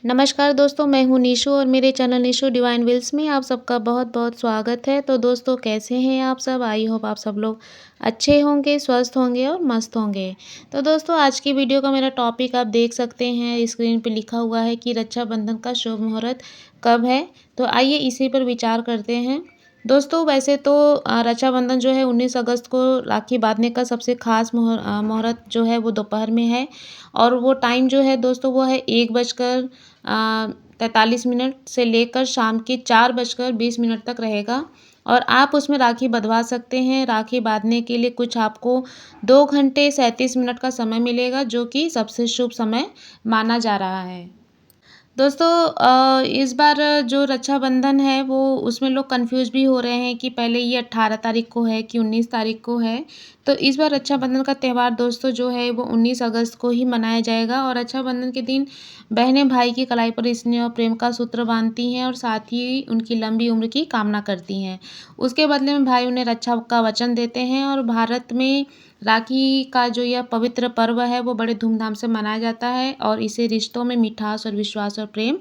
नमस्कार दोस्तों, मैं हूँ निशु और मेरे चैनल निशु डिवाइन विल्स में आप सबका बहुत-बहुत स्वागत है। तो दोस्तों कैसे हैं आप सब? आई होप आप सब लोग अच्छे होंगे, स्वस्थ होंगे और मस्त होंगे। तो दोस्तों आज की वीडियो का मेरा टॉपिक आप देख सकते हैं, स्क्रीन पे लिखा हुआ है कि रक्षाबंधन का शुभ मुहूर्त कब है? तो आइए इसी पर विचार करते हैं। दोस्तों वैसे तो रक्षाबंधन जो है 19 अगस्त को राखी बाँधने का सबसे ख़ास मुहूर्त जो है वो दोपहर में है और वो टाइम जो है दोस्तों वो है 1:43 से लेकर शाम के 4:20 तक रहेगा और आप उसमें राखी बँधवा सकते हैं। राखी बाँधने के लिए कुछ आपको 2 घंटे 37 मिनट का समय मिलेगा जो कि सबसे शुभ समय माना जा रहा है। दोस्तों इस बार जो रक्षाबंधन है वो उसमें लोग कन्फ्यूज़ भी हो रहे हैं कि पहले ये 18 तारीख को है कि 19 तारीख को है। तो इस बार रक्षाबंधन का त्यौहार दोस्तों जो है वो 19 अगस्त को ही मनाया जाएगा और रक्षाबंधन के दिन बहनें भाई की कलाई पर स्नेह और प्रेम का सूत्र बाँधती हैं और साथ ही उनकी लंबी उम्र की कामना करती हैं। उसके बदले में भाई उन्हें रक्षा का वचन देते हैं और भारत में राखी का जो यह पवित्र पर्व है वो बड़े धूमधाम से मनाया जाता है और इसे रिश्तों में मिठास और विश्वास और प्रेम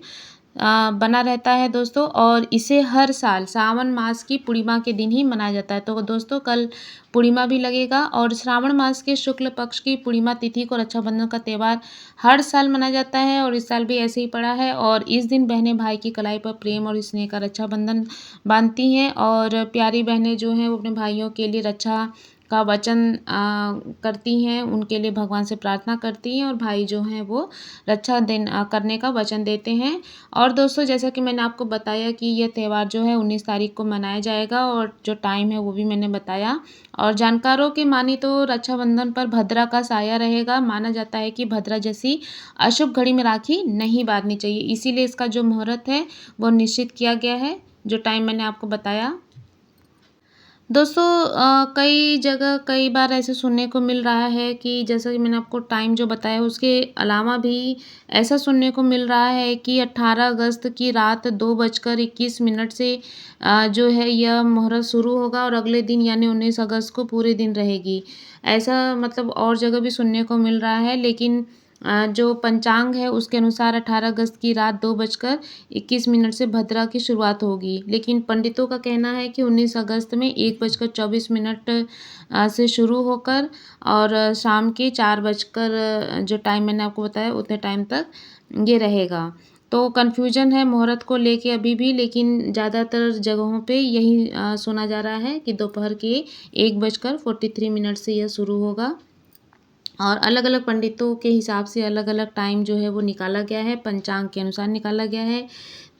बना रहता है दोस्तों। और इसे हर साल सावन मास की पूर्णिमा के दिन ही मनाया जाता है। तो दोस्तों कल पूर्णिमा भी लगेगा और श्रावण मास के शुक्ल पक्ष की पूर्णिमा तिथि को रक्षाबंधन का त्यौहार हर साल मनाया जाता है और इस साल भी ऐसे ही पड़ा है। और इस दिन बहनें भाई की कलाई पर प्रेम और स्नेह का रक्षाबंधन बांधती हैं और प्यारी बहनें जो हैं वो अपने भाइयों के लिए रक्षा का वचन करती हैं, उनके लिए भगवान से प्रार्थना करती हैं और भाई जो हैं वो रक्षा करने का वचन देते हैं। और दोस्तों जैसा कि मैंने आपको बताया कि यह त्यौहार जो है 19 तारीख को मनाया जाएगा और जो टाइम है वो भी मैंने बताया। और जानकारों की मानी तो रक्षाबंधन पर भद्रा का साया रहेगा। माना जाता है कि भद्रा जैसी अशुभ घड़ी में राखी नहीं बांधनी चाहिए, इसीलिए इसका जो मुहूर्त है वो निश्चित किया गया है, जो टाइम मैंने आपको बताया। दोस्तों कई जगह कई बार ऐसे सुनने को मिल रहा है कि जैसा कि मैंने आपको टाइम जो बताया उसके अलावा भी ऐसा सुनने को मिल रहा है कि 18 अगस्त की रात 2:21 से जो है यह मुहूर्त शुरू होगा और अगले दिन यानी 19 अगस्त को पूरे दिन रहेगी। ऐसा मतलब और जगह भी सुनने को मिल रहा है, लेकिन जो पंचांग है उसके अनुसार 18 अगस्त की रात 2:21 से भद्रा की शुरुआत होगी। लेकिन पंडितों का कहना है कि 19 अगस्त में 1:24 से शुरू होकर और शाम के 4 बजकर जो टाइम मैंने आपको बताया उतने टाइम तक ये रहेगा। तो कन्फ्यूजन है मुहूर्त को लेके अभी भी, लेकिन ज़्यादातर जगहों पे यही सुना जा रहा है कि दोपहर के 1:43 से यह शुरू होगा और अलग-अलग पंडितों के हिसाब से अलग-अलग टाइम जो है वो निकाला गया है, पंचांग के अनुसार निकाला गया है।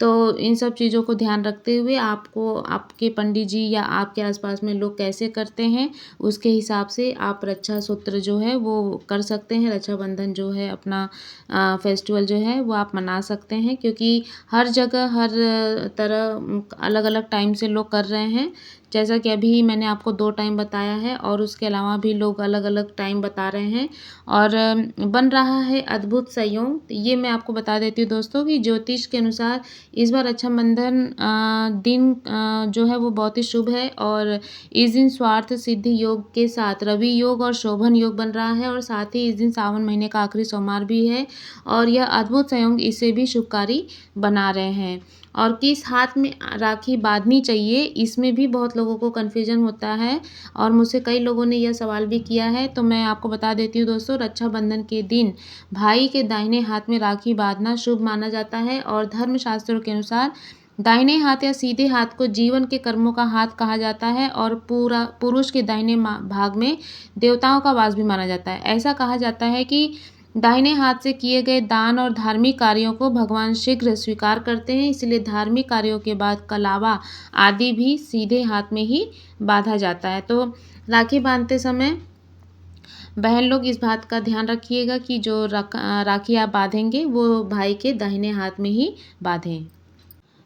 तो इन सब चीज़ों को ध्यान रखते हुए आपको आपके पंडित जी या आपके आस-पास में लोग कैसे करते हैं, उसके हिसाब से आप रक्षा सूत्र जो है वो कर सकते हैं। रक्षाबंधन जो है अपना फेस्टिवल जो है वो आप मना सकते हैं, क्योंकि हर जगह हर तरह अलग-अलग टाइम से लोग कर रहे हैं। जैसा कि अभी मैंने आपको 2 टाइम बताया है और उसके अलावा भी लोग अलग-अलग टाइम बता रहे हैं और बन रहा है अद्भुत संयोग। ये मैं आपको बता देती हूँ दोस्तों कि ज्योतिष के अनुसार इस बार रक्षाबंधन दिन जो है वो बहुत ही शुभ है और इस दिन स्वार्थ सिद्धि योग के साथ रवि योग और शोभन योग बन रहा है और साथ ही इस दिन सावन महीने का आखिरी सोमवार भी है और यह अद्भुत संयोग इसे भी शुभकारी बना रहे हैं। और किस हाथ में राखी बाँधनी चाहिए, इसमें भी बहुत लोगों को कन्फ्यूजन होता है और मुझसे कई लोगों ने यह सवाल भी किया है। तो मैं आपको बता देती हूँ दोस्तों, रक्षाबंधन के दिन भाई के दाहिने हाथ में राखी बाँधना शुभ माना जाता है और धर्मशास्त्रों के अनुसार दाहिने हाथ या सीधे हाथ को जीवन के कर्मों का हाथ कहा जाता है और पूरा पुरुष के दाहिने भाग में देवताओं का वास भी माना जाता है। ऐसा कहा जाता है कि दाहिने हाथ से किए गए दान और धार्मिक कार्यों को भगवान शीघ्र स्वीकार करते हैं, इसलिए धार्मिक कार्यों के बाद कलावा आदि भी सीधे हाथ में ही बांधा जाता है। तो राखी बांधते समय बहन लोग इस बात का ध्यान रखिएगा कि जो राखी आप बांधेंगे वो भाई के दाहिने हाथ में ही बांधें।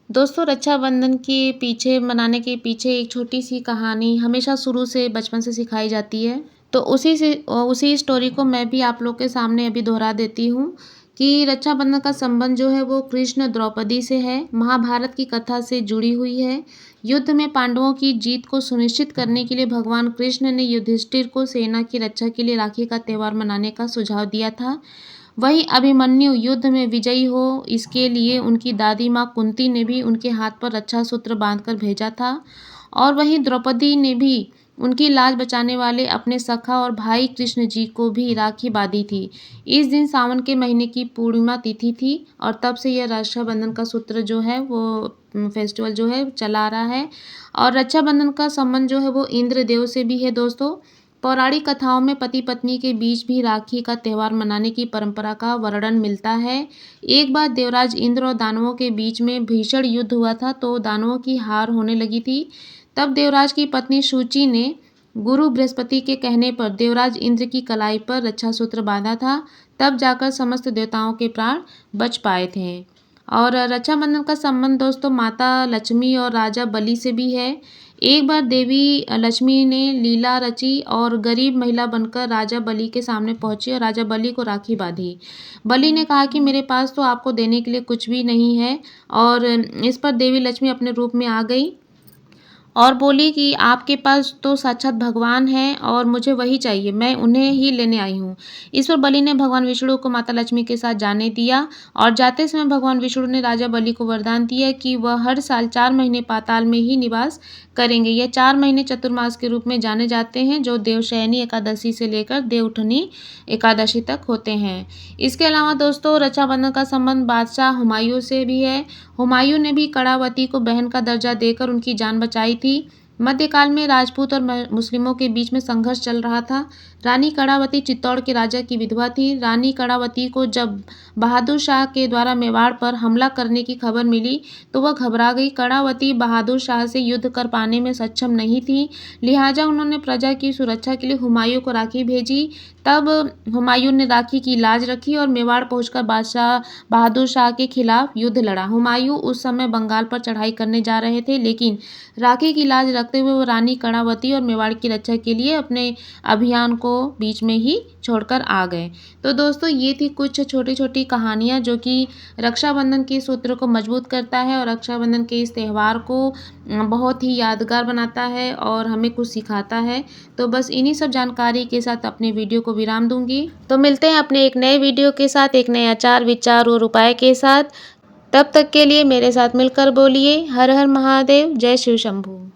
दोस्तों रक्षाबंधन के पीछे मनाने के पीछे एक छोटी सी कहानी हमेशा शुरू से बचपन से सिखाई जाती है। तो उसी स्टोरी को मैं भी आप लोग के सामने अभी दोहरा देती हूँ कि रक्षाबंधन का संबंध जो है वो कृष्ण द्रौपदी से है, महाभारत की कथा से जुड़ी हुई है। युद्ध में पांडवों की जीत को सुनिश्चित करने के लिए भगवान कृष्ण ने युधिष्ठिर को सेना की रक्षा के लिए राखी का त्यौहार मनाने का सुझाव दिया था। वहीं अभिमन्यु युद्ध में विजयी हो इसके लिए उनकी दादी माँ कुंती ने भी उनके हाथ पर रक्षा सूत्र बांधकर भेजा था। और वहीं द्रौपदी ने भी उनकी लाज बचाने वाले अपने सखा और भाई कृष्ण जी को भी राखी बांधी थी। इस दिन सावन के महीने की पूर्णिमा तिथि थी और तब से यह रक्षाबंधन का सूत्र जो है वो फेस्टिवल जो है चला आ रहा है। और रक्षाबंधन का संबंध जो है वो इंद्रदेव से भी है दोस्तों। पौराणिक कथाओं में पति पत्नी के बीच भी राखी का त्यौहार मनाने की परंपरा का वर्णन मिलता है। एक बार देवराज इंद्र और दानवों के बीच में भीषण युद्ध हुआ था, तो दानवों की हार होने लगी थी। तब देवराज की पत्नी शुचि ने गुरु बृहस्पति के कहने पर देवराज इंद्र की कलाई पर रक्षा सूत्र बांधा था। तब जाकर समस्त देवताओं के प्राण बच पाए थे। और रक्षाबंधन का संबंध दोस्तों माता लक्ष्मी और राजा बलि से भी है। एक बार देवी लक्ष्मी ने लीला रची और गरीब महिला बनकर राजा बलि के सामने पहुंची और राजा बलि को राखी बांधी। बलि ने कहा कि मेरे पास तो आपको देने के लिए कुछ भी नहीं है। और इस पर देवी लक्ष्मी अपने रूप में आ गई और बोली कि आपके पास तो साक्षात भगवान हैं और मुझे वही चाहिए, मैं उन्हें ही लेने आई हूँ। इस पर बलि ने भगवान विष्णु को माता लक्ष्मी के साथ जाने दिया और जाते समय भगवान विष्णु ने राजा बलि को वरदान दिया कि वह हर साल 4 महीने पाताल में ही निवास करेंगे। यह 4 महीने चतुर्मास के रूप में जाने जाते हैं, जो देवशयनी एकादशी से लेकर देवउठनी एकादशी तक होते हैं। इसके अलावा दोस्तों रक्षाबंधन का संबंध बादशाह हुमायूं से भी है। हुमायूं ने भी कड़ावती को बहन का दर्जा देकर उनकी जान बचाई थी। मध्यकाल में राजपूत और मुस्लिमों के बीच में संघर्ष चल रहा था। रानी कड़ावती चित्तौड़ के राजा की विधवा थी। रानी कड़ावती को जब बहादुर शाह के द्वारा मेवाड़ पर हमला करने की खबर मिली तो वह घबरा गई। कड़ावती बहादुर शाह से युद्ध कर पाने में सक्षम नहीं थी, लिहाजा उन्होंने प्रजा की सुरक्षा के लिए हुमायूं को राखी भेजी। तब हुमायूं ने राखी की लाज रखी और मेवाड़ पहुंचकर बादशाह बहादुर शाह के खिलाफ युद्ध लड़ा। हुमायूं उस समय बंगाल पर चढ़ाई करने जा रहे थे, लेकिन राखी की लाज रखते हुए वो रानी कड़ावती और मेवाड़ की रक्षा के लिए अपने अभियान को बीच में ही छोड़कर आ गए। तो दोस्तों ये थी कुछ छोटी छोटी कहानियाँ जो कि रक्षाबंधन के सूत्र को मजबूत करता है और रक्षाबंधन के इस त्यौहार को बहुत ही यादगार बनाता है और हमें कुछ सिखाता है। तो बस इन्हीं सब जानकारी के साथ अपने वीडियो को विराम दूंगी। तो मिलते हैं अपने एक नए वीडियो के साथ, एक नए आचार विचार और उपाय के साथ। तब तक के लिए मेरे साथ मिलकर बोलिए हर हर महादेव, जय शिव शंभू।